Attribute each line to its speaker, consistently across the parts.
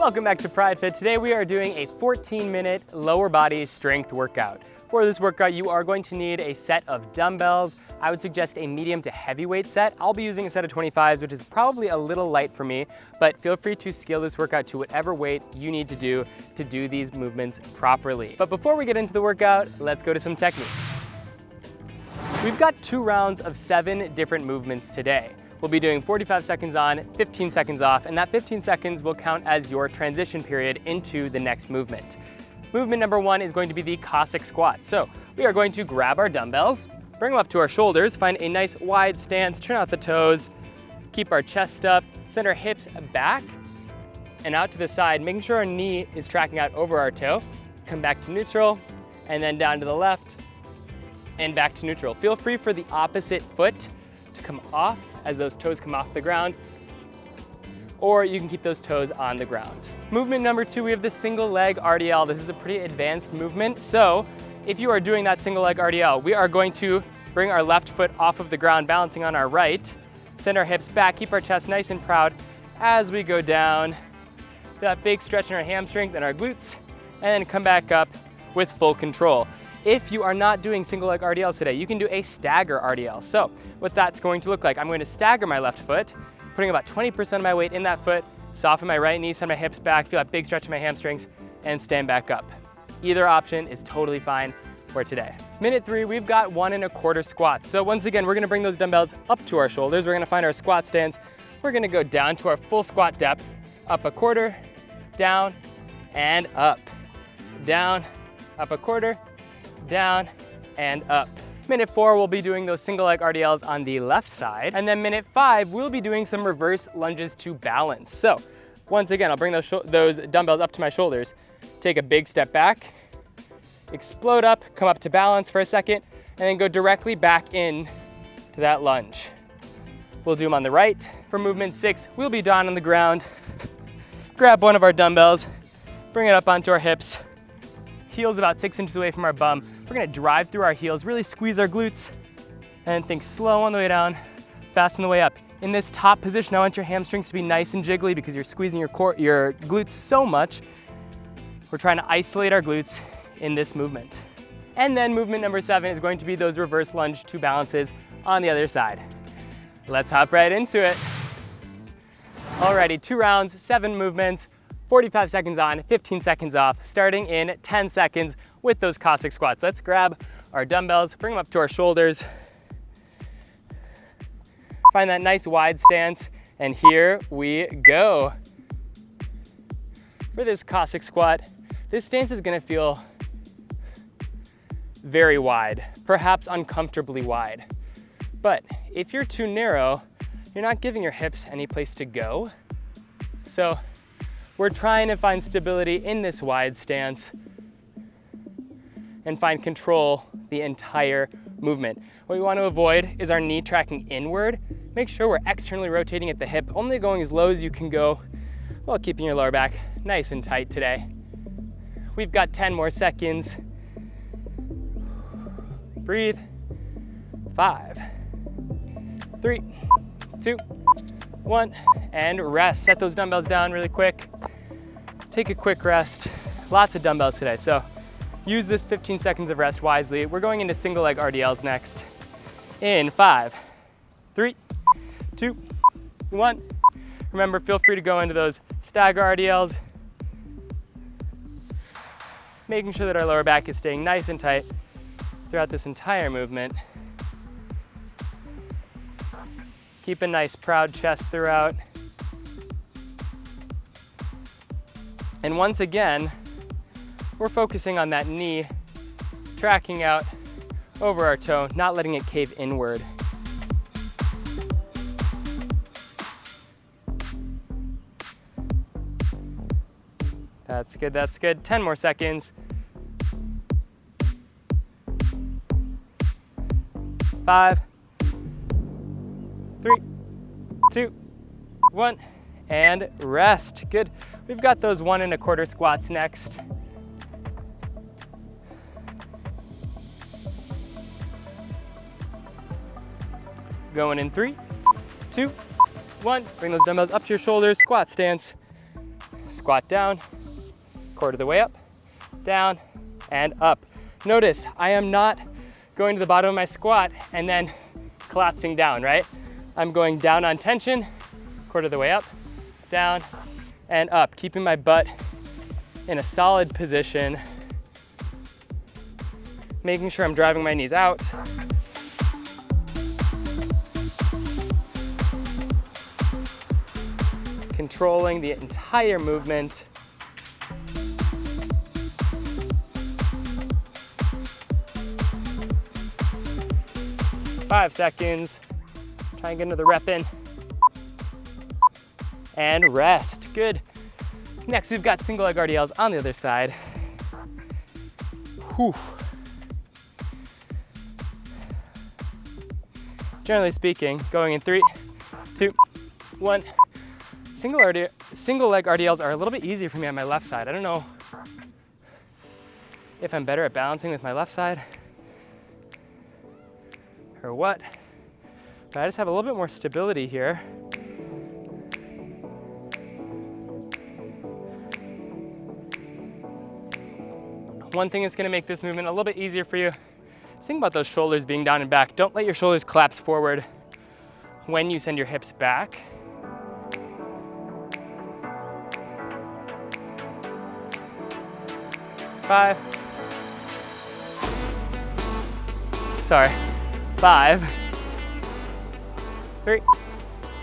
Speaker 1: Welcome back to Pride Fit. Today we are doing a 14-minute lower body strength workout. For this workout, you are going to need a set of dumbbells. I would suggest a medium to heavyweight set. I'll be using a set of 25s, which is probably a little light for me, but feel free to scale this workout to whatever weight you need to do these movements properly. But before we get into the workout, let's go to some technique. We've got 2 rounds of 7 different movements today. We'll be doing 45 seconds on, 15 seconds off, and that 15 seconds will count as your transition period into the next movement. Movement number 1 is going to be the Cossack Squat. So we are going to grab our dumbbells, bring them up to our shoulders, find a nice wide stance, turn out the toes, keep our chest up, send our hips back and out to the side, making sure our knee is tracking out over our toe. Come back to neutral, and then down to the left, and back to neutral. Feel free for the opposite foot to come off as those toes come off the ground, or you can keep those toes on the ground. Movement number 2, we have the single leg RDL. This is a pretty advanced movement. So if you are doing that single leg RDL, we are going to bring our left foot off of the ground, balancing on our right, send our hips back, keep our chest nice and proud as we go down. That big stretch in our hamstrings and our glutes, and then come back up with full control. If you are not doing single leg RDLs today, you can do a stagger RDL. So what that's going to look like, I'm going to stagger my left foot, putting about 20% of my weight in that foot, soften my right knee, send my hips back, feel that big stretch in my hamstrings, and stand back up. Either option is totally fine for today. Minute 3, we've got 1 1/4 squats. So once again, we're gonna bring those dumbbells up to our shoulders. We're gonna find our squat stance. We're gonna go down to our full squat depth, up 1/4, down, and up. Down, up 1/4, down, and up. Minute 4, we'll be doing those single leg RDLs on the left side. And then minute 5, we'll be doing some reverse lunges to balance. So once again, I'll bring those dumbbells up to my shoulders, take a big step back, explode up, come up to balance for a second, and then go directly back in to that lunge. We'll do them on the right. For movement 6, we'll be down on the ground, grab one of our dumbbells, bring it up onto our hips, heels about 6 inches away from our bum. We're gonna drive through our heels, really squeeze our glutes, and think slow on the way down, fast on the way up. In this top position, I want your hamstrings to be nice and jiggly because you're squeezing your glutes so much. We're trying to isolate our glutes in this movement. And then movement number 7 is going to be those reverse lunge to balances on the other side. Let's hop right into it. Alrighty, 2 rounds, 7 movements, 45 seconds on, 15 seconds off, starting in 10 seconds with those Cossack squats. Let's grab our dumbbells, bring them up to our shoulders. Find that nice wide stance, and here we go. For this Cossack squat, this stance is gonna feel very wide, perhaps uncomfortably wide. But if you're too narrow, you're not giving your hips any place to go. So we're trying to find stability in this wide stance and find control the entire movement. What we want to avoid is our knee tracking inward. Make sure we're externally rotating at the hip, only going as low as you can go while keeping your lower back nice and tight today. We've got 10 more seconds. Breathe. 5, 3, 2, 1, and rest. Set those dumbbells down really quick. Take a quick rest. Lots of dumbbells today, so use this 15 seconds of rest wisely. We're going into single leg RDLs next. In 5, 3, 2, 1. Remember, feel free to go into those Stagger Rdls, making sure that our lower back is staying nice and tight throughout this entire movement. Keep a nice proud chest throughout. And once again, we're focusing on that knee tracking out over our toe, not letting it cave inward. That's good, that's good. 10 more seconds. 5, 3, 2, 1, and rest. Good. We've got those 1 1/4 squats next. Going in 3, 2, 1. Bring those dumbbells up to your shoulders, squat stance. squat down, quarter of the way up, down, and up. Notice, I am not going to the bottom of my squat and then collapsing down, right? I'm going down on tension, quarter of the way up, down, and up, keeping my butt in a solid position, making sure I'm driving my knees out. Controlling the entire movement. Five seconds. Try and get another rep in. And rest. Good. Next, we've got single leg RDLs on the other side. Whew. Generally speaking, going in 3, 2, 1. Single leg RDLs are a little bit easier for me on my left side. I don't know if I'm better at balancing with my left side or what, but I just have a little bit more stability here. One thing that's gonna make this movement a little bit easier for you, just think about those shoulders being down and back. Don't let your shoulders collapse forward when you send your hips back. Five. 3,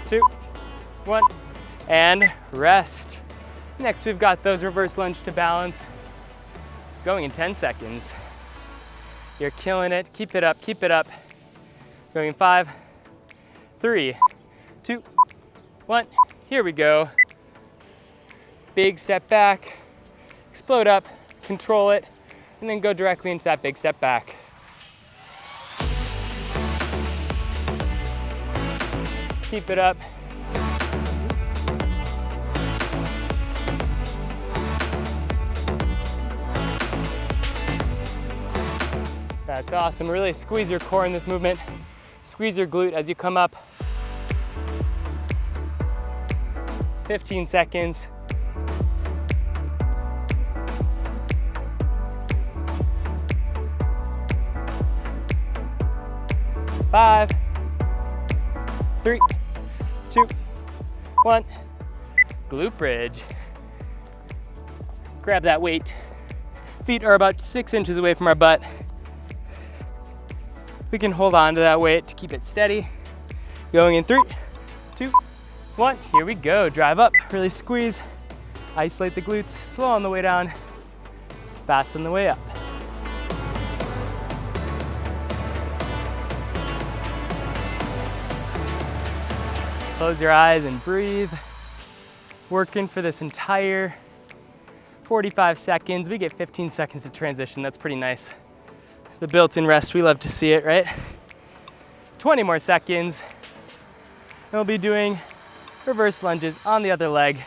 Speaker 1: 2, 1, and rest. Next, we've got those reverse lunge to balance, going in 10 seconds. You're killing it. Keep it up, keep it up. Going in 5, 3, 2, 1. Here we go. Big step back, explode up, control it, and then go directly into that big step back. Keep it up. That's awesome. Really squeeze your core in this movement. Squeeze your glute as you come up. 15 seconds. Five, 3, 2, 1. Glute bridge. Grab that weight. Feet are about 6 inches away from our butt. We can hold on to that weight to keep it steady. Going in 3, 2, 1. Here we go. Drive up, really squeeze. Isolate the glutes, slow on the way down, fast on the way up. Close your eyes and breathe. Working for this entire 45 seconds. We get 15 seconds to transition. That's pretty nice. The built-in rest, we love to see it, right? 20 more seconds. And we'll be doing reverse lunges on the other leg.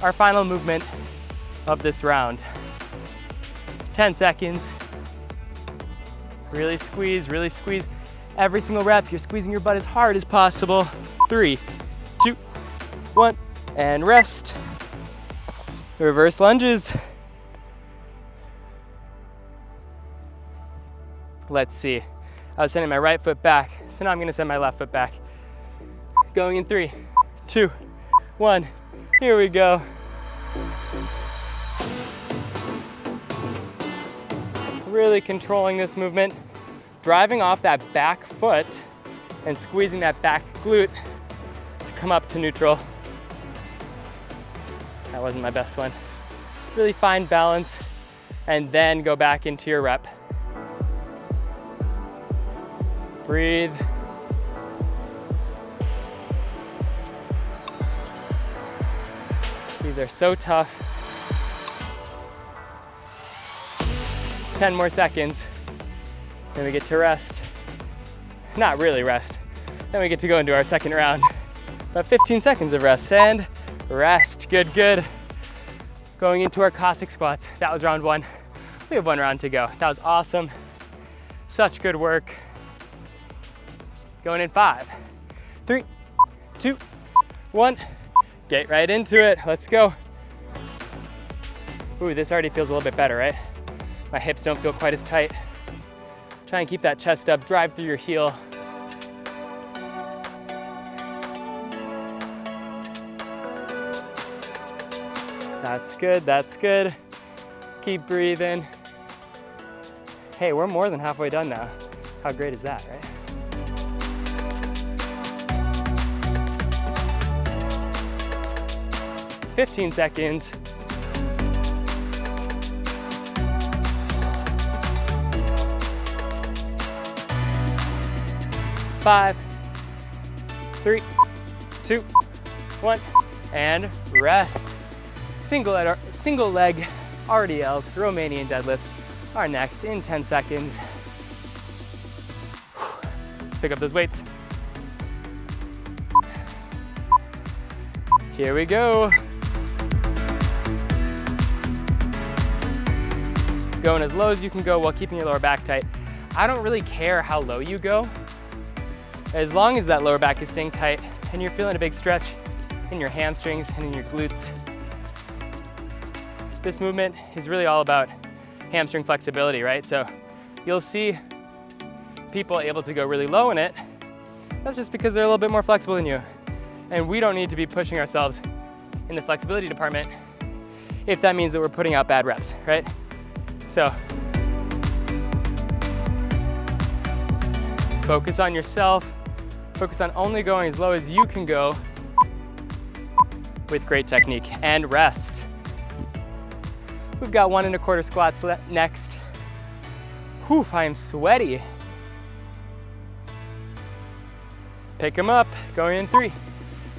Speaker 1: Our final movement of this round. 10 seconds. Really squeeze, really squeeze. Every single rep, you're squeezing your butt as hard as possible. 3, 2, 1, and rest. Reverse lunges. Let's see. I was sending my right foot back, so now I'm gonna send my left foot back. Going in 3, 2, 1. Here we go. Really controlling this movement, driving off that back foot and squeezing that back glute to come up to neutral. That wasn't my best one. Really find balance and then go back into your rep. Breathe. These are so tough. 10 more seconds. Then we get to rest. Not really rest. Then we get to go into our second round. About 15 seconds of rest and rest. Good, good. Going into our Cossack Squats. That was round 1. We have 1 round to go. That was awesome. Such good work. Going in 5, 3, 2, 1. Get right into it. Let's go. Ooh, this already feels a little bit better, right? My hips don't feel quite as tight. Try and keep that chest up, drive through your heel. That's good, that's good. Keep breathing. Hey, we're more than halfway done now. How great is that, right? "15 seconds. Five, 3, 2, 1, and rest. Single leg RDLs, Romanian deadlifts, are next in 10 seconds. Let's pick up those weights. Here we go. Going as low as you can go while keeping your lower back tight. I don't really care how low you go, as long as that lower back is staying tight and you're feeling a big stretch in your hamstrings and in your glutes. This movement is really all about hamstring flexibility, right? So you'll see people able to go really low in it. That's just because they're a little bit more flexible than you. And we don't need to be pushing ourselves in the flexibility department if that means that we're putting out bad reps, right? So focus on yourself. Focus on only going as low as you can go with great technique, and rest. We've got 1 1/4 squats next. Whew, I am sweaty. Pick them up, going in 3,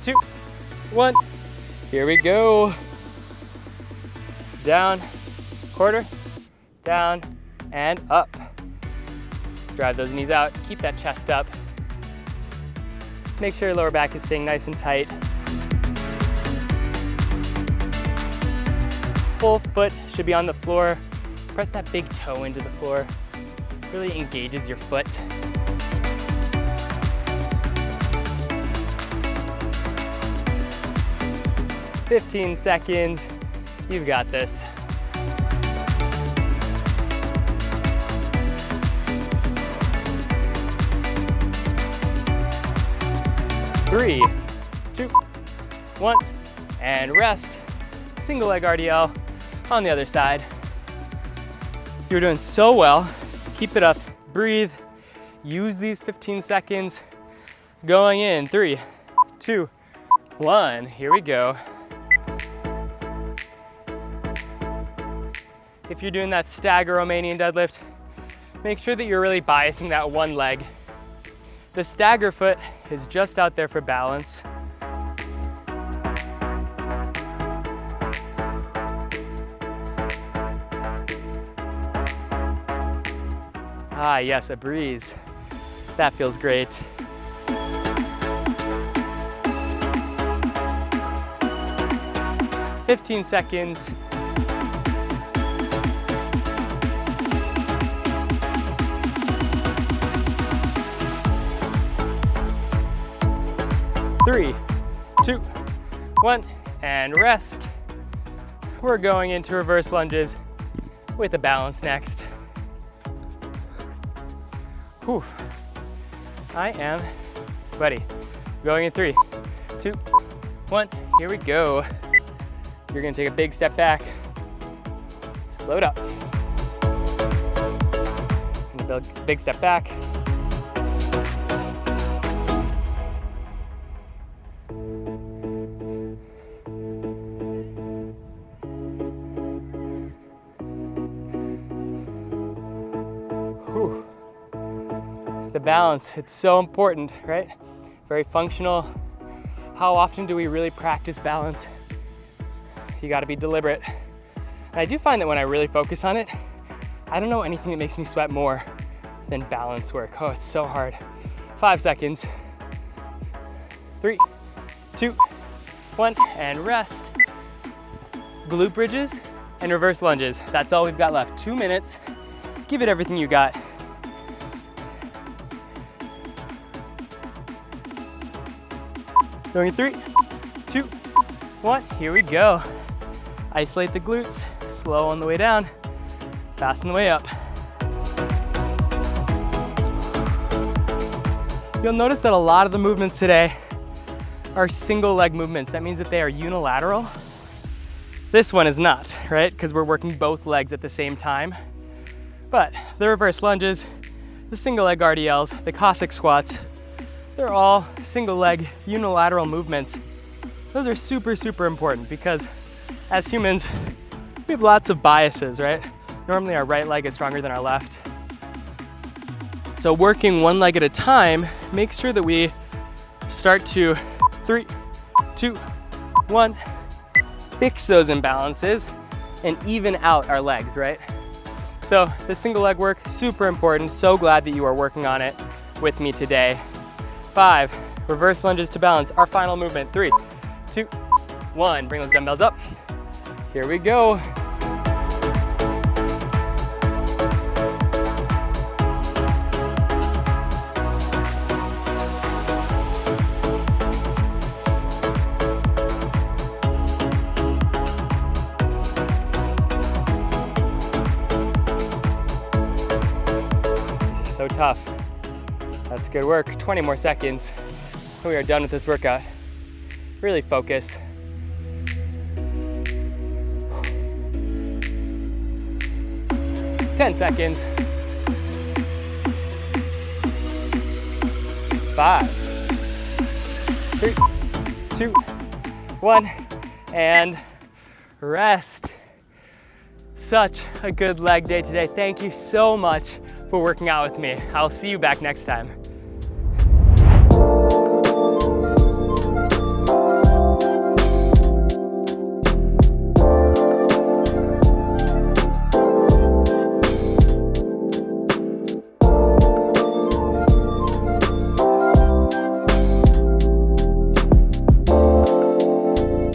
Speaker 1: 2, 1. Here we go. Down, quarter, down, and up. Drive those knees out, keep that chest up. Make sure your lower back is staying nice and tight. Full foot should be on the floor. Press that big toe into the floor. Really engages your foot. "15 seconds. You've got this. Three, 2, 1, and rest. Single leg RDL on the other side. You're doing so well. Keep it up, breathe. Use these 15 seconds. Going in 3, 2, 1. Here we go. If you're doing that stagger Romanian deadlift, make sure that you're really biasing that one leg. The stagger foot is just out there for balance. Ah, yes, a breeze. That feels great. "15 seconds. Three, 2, 1, and rest. We're going into reverse lunges with a balance next. Whew. I am sweaty. Going in 3, 2, 1, here we go. You're gonna take a big step back. Load up. And a big step back. Whew. The balance, it's so important, right? Very functional. How often do we really practice balance? You gotta be deliberate. And I do find that when I really focus on it, I don't know anything that makes me sweat more than balance work. Oh, it's so hard. 5 seconds. 3, 2, 1, and rest. Glute bridges and reverse lunges. That's all we've got left. 2 minutes. Give it everything you got. Going in 3, 2, 1, here we go. Isolate the glutes, Slow on the way down, fast on the way up. You'll notice that a lot of the movements today are single leg movements. That means that they are unilateral. This one is not, right? Because we're working both legs at the same time. But the reverse lunges, the single leg RDLs, the Cossack Squats, they're all single leg unilateral movements. Those are super, super important because as humans, we have lots of biases, right? Normally our right leg is stronger than our left. So working one leg at a time, make sure that we start to 3, 2, 1, fix those imbalances and even out our legs, right? So the single leg work, super important. So glad that you are working on it with me today. 5, reverse lunges to balance. Our final movement, 3, 2, 1. Bring those dumbbells up. Here we go. So tough. That's good work. 20 more seconds. We are done with this workout. Really focus. Ten seconds. 5, 3, 2, 1, and rest. Such a good leg day today. Thank you so much for working out with me. I'll see you back next time.